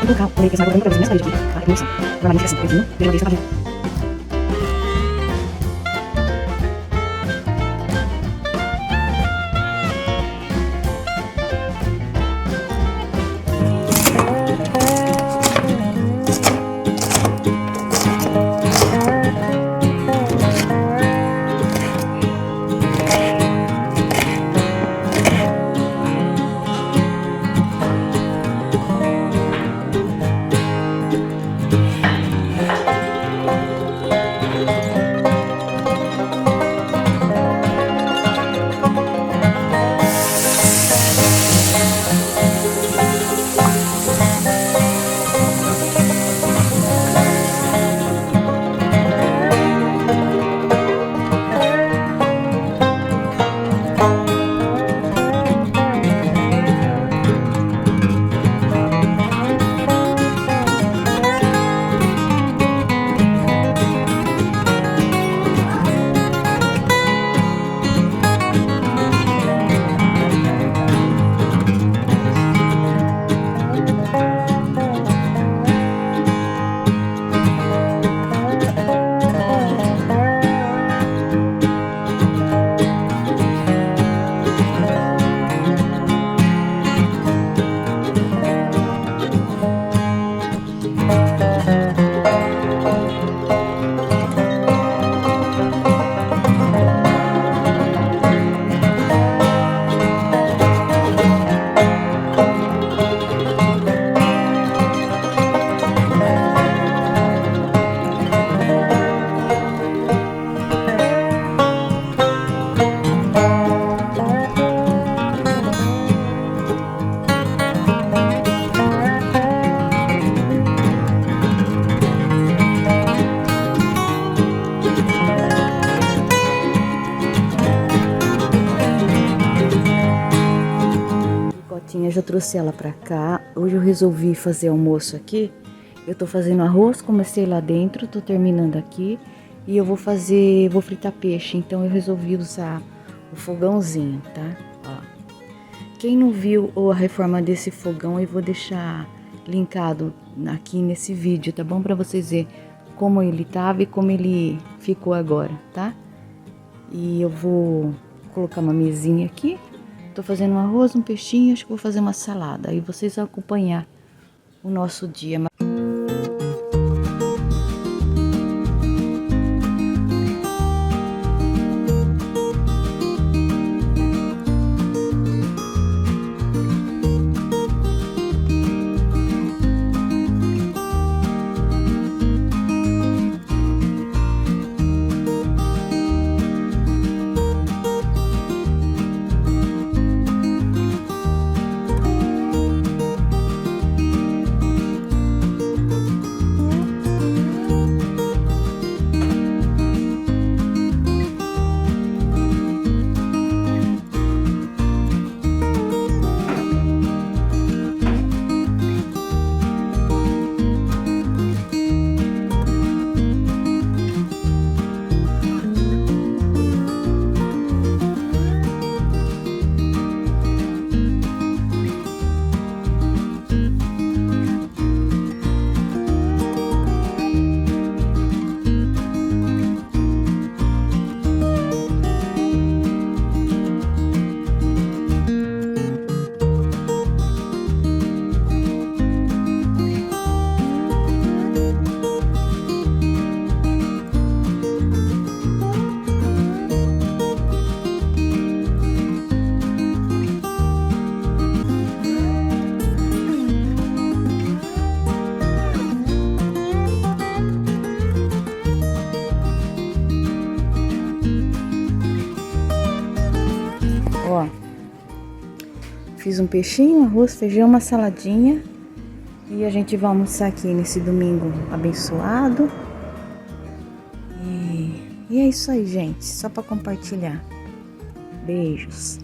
vou colocar o leite agora outra vez nessa parede aqui, tá? É permissão. Agora a fica assim, pretinho, veja uma vez, tá vendo? Já trouxe ela pra cá. Hoje eu resolvi fazer almoço aqui. Eu tô fazendo arroz, comecei lá dentro, tô terminando aqui. E eu vou fritar peixe. Então eu resolvi usar o fogãozinho, tá? Ó. Quem não viu a reforma desse fogão, eu vou deixar linkado aqui nesse vídeo, tá bom? Pra vocês verem como ele tava e como ele ficou agora, tá? E eu vou colocar uma mesinha aqui. Tô fazendo um arroz, um peixinho, acho que vou fazer uma salada. Aí vocês vão acompanhar o nosso dia. Ó, fiz um peixinho, arroz, feijão, uma saladinha. E a gente vai almoçar aqui nesse domingo abençoado. E é isso aí, gente. Só para compartilhar. Beijos.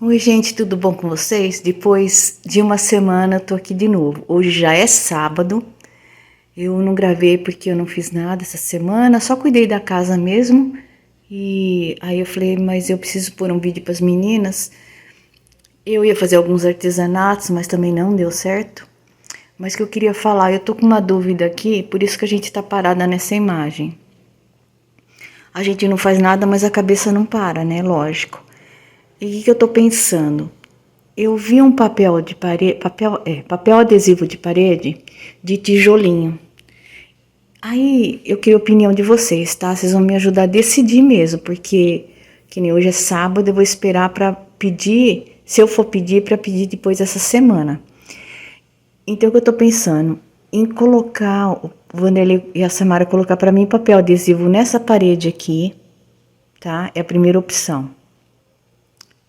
Oi, gente, tudo bom com vocês? Depois de uma semana, eu tô aqui de novo. Hoje já é sábado. Eu não gravei porque eu não fiz nada essa semana, só cuidei da casa mesmo. E aí eu falei, mas eu preciso pôr um vídeo para as meninas. Eu ia fazer alguns artesanatos, mas também não deu certo. Mas que eu queria falar, eu tô com uma dúvida aqui, por isso que a gente tá parada nessa imagem. A gente não faz nada, mas a cabeça não para, né? Lógico. E o que eu tô pensando? Eu vi um papel de parede, papel adesivo de parede de tijolinho. Aí eu queria a opinião de vocês, tá? Vocês vão me ajudar a decidir mesmo, porque que nem hoje é sábado, eu vou esperar para pedir, se eu for pedir, para pedir depois dessa semana. Então o que eu tô pensando em colocar, o Vanderlei e a Samara colocar para mim papel adesivo nessa parede aqui, tá? É a primeira opção.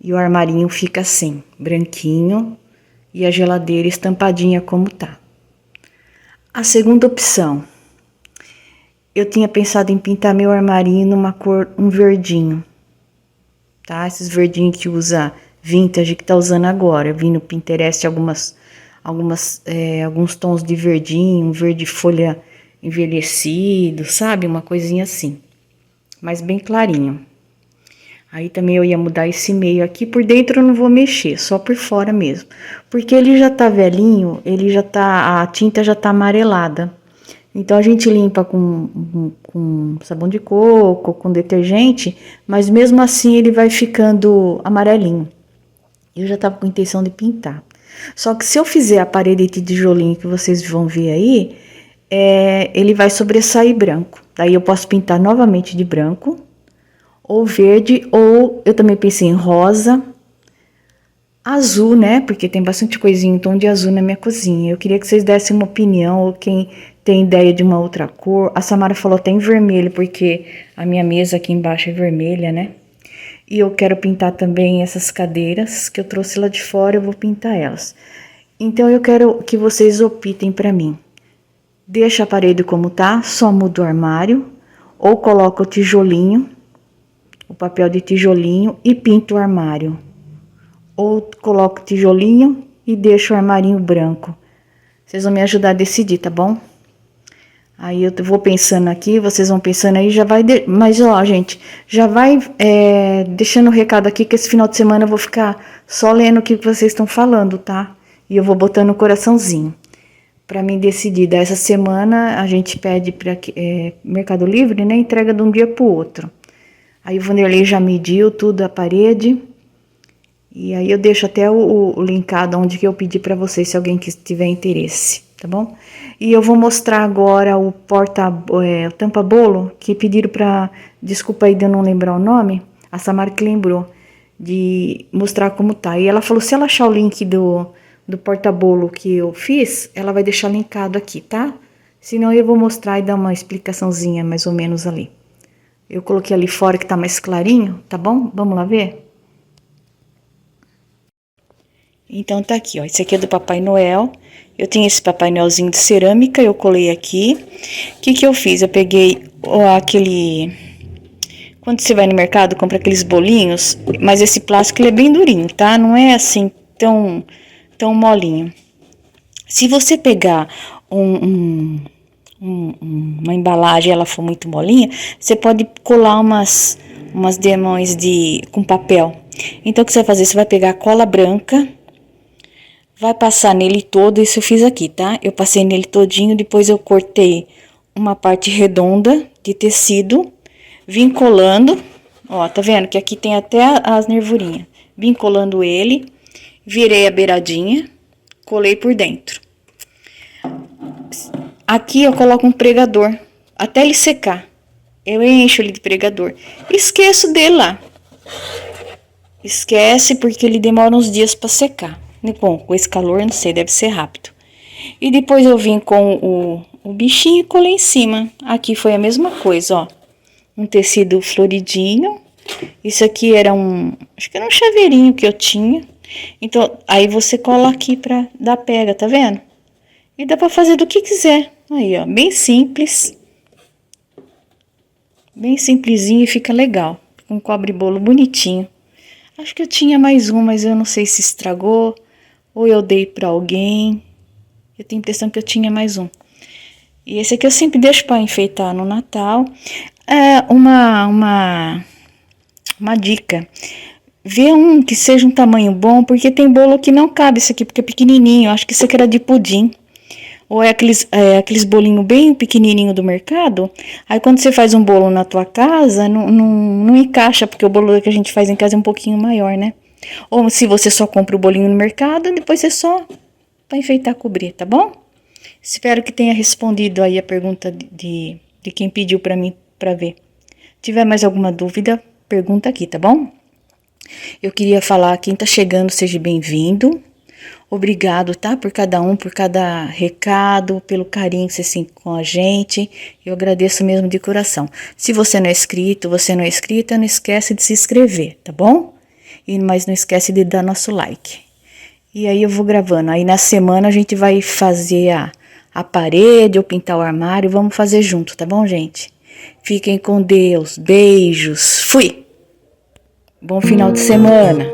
E o armarinho fica assim, branquinho, e a geladeira estampadinha como tá. A segunda opção, eu tinha pensado em pintar meu armarinho numa cor, um verdinho, tá? Esses verdinhos que usa vintage, que tá usando agora. Eu vi no Pinterest alguns tons de verdinho, um verde folha envelhecido, sabe? Uma coisinha assim, mas bem clarinho. Aí também eu ia mudar esse meio aqui, por dentro eu não vou mexer, só por fora mesmo. Porque ele já tá velhinho, a tinta já tá amarelada. Então a gente limpa com sabão de coco, com detergente, mas mesmo assim ele vai ficando amarelinho. Eu já tava com intenção de pintar. Só que se eu fizer a parede de tijolinho que vocês vão ver aí, ele vai sobressair branco. Daí eu posso pintar novamente de branco, ou verde, ou eu também pensei em rosa, azul, né? Porque tem bastante coisinha em tom de azul na minha cozinha. Eu queria que vocês dessem uma opinião, ou quem tem ideia de uma outra cor. A Samara falou até em vermelho, porque a minha mesa aqui embaixo é vermelha, né? E eu quero pintar também essas cadeiras que eu trouxe lá de fora, eu vou pintar elas. Então eu quero que vocês optem pra mim. Deixa a parede como tá, só muda o armário, ou coloca o tijolinho, o papel de tijolinho e pinta o armário. Ou coloco o tijolinho e deixo o armarinho branco. Vocês vão me ajudar a decidir, tá bom? Aí eu vou pensando aqui, vocês vão pensando aí, já vai... Mas, ó, gente, já vai deixando o recado aqui que esse final de semana eu vou ficar só lendo o que vocês estão falando, tá? E eu vou botando o coraçãozinho. Pra mim decidir. Dessa semana a gente pede pra Mercado Livre, né? Entrega de um dia pro outro. Aí o Vanderlei já mediu tudo a parede. E aí eu deixo até o linkado onde que eu pedi pra vocês, se alguém tiver interesse, tá bom? E eu vou mostrar agora o tampa-bolo, que pediram pra... Desculpa aí de eu não lembrar o nome. A Samara que lembrou de mostrar como tá. E ela falou, se ela achar o link do porta-bolo que eu fiz, ela vai deixar linkado aqui, tá? Senão eu vou mostrar e dar uma explicaçãozinha mais ou menos ali. Eu coloquei ali fora que tá mais clarinho, tá bom? Vamos lá ver? Então tá aqui, ó, esse aqui é do Papai Noel. Eu tenho esse Papai Noelzinho de cerâmica, eu colei aqui. O que que eu fiz? Eu peguei quando você vai no mercado, compra aqueles bolinhos, mas esse plástico ele é bem durinho, tá? Não é assim tão molinho. Se você pegar uma embalagem e ela for muito molinha, você pode colar umas demões com papel. Então o que você vai fazer? Você vai pegar a cola branca, vai passar nele todo, isso eu fiz aqui, tá? Eu passei nele todinho, depois eu cortei uma parte redonda de tecido, vim colando, ó, tá vendo que aqui tem até as nervurinhas. Vim colando ele, virei a beiradinha, colei por dentro. Aqui eu coloco um pregador, até ele secar. Eu encho ele de pregador. Esqueço dele lá. Esquece porque ele demora uns dias para secar. Bom, com esse calor, não sei, deve ser rápido. E depois eu vim com o bichinho e colei em cima. Aqui foi a mesma coisa, ó. Um tecido floridinho. Isso aqui era acho que era um chaveirinho que eu tinha. Então, aí você cola aqui pra dar pega, tá vendo? E dá pra fazer do que quiser. Aí, ó, bem simples. Bem simplesinho e fica legal. Um cobre-bolo bonitinho. Acho que eu tinha mais um, mas eu não sei se estragou ou eu dei pra alguém. Eu tenho a impressão que eu tinha mais um. E esse aqui eu sempre deixo para enfeitar no Natal. É uma dica. Vê um que seja um tamanho bom, porque tem bolo que não cabe isso aqui, porque é pequenininho. Acho que isso aqui era de pudim. Ou é aqueles bolinhos bem pequenininho do mercado. Aí quando você faz um bolo na tua casa, não encaixa, porque o bolo que a gente faz em casa é um pouquinho maior, né? Ou se você só compra o bolinho no mercado, depois você só para enfeitar, cobrir, tá bom? Espero que tenha respondido aí a pergunta de quem pediu para mim para ver. Se tiver mais alguma dúvida, pergunta aqui, tá bom? Eu queria falar, quem tá chegando, seja bem-vindo. Obrigado, tá? Por cada um, por cada recado, pelo carinho que você sente com a gente. Eu agradeço mesmo de coração. Se você não é inscrito, você não é inscrita, não esquece de se inscrever, tá bom? Mas não esquece de dar nosso like. E aí eu vou gravando. Aí na semana a gente vai fazer a parede ou pintar o armário. Vamos fazer junto, tá bom, gente? Fiquem com Deus. Beijos. Fui! Bom final de semana.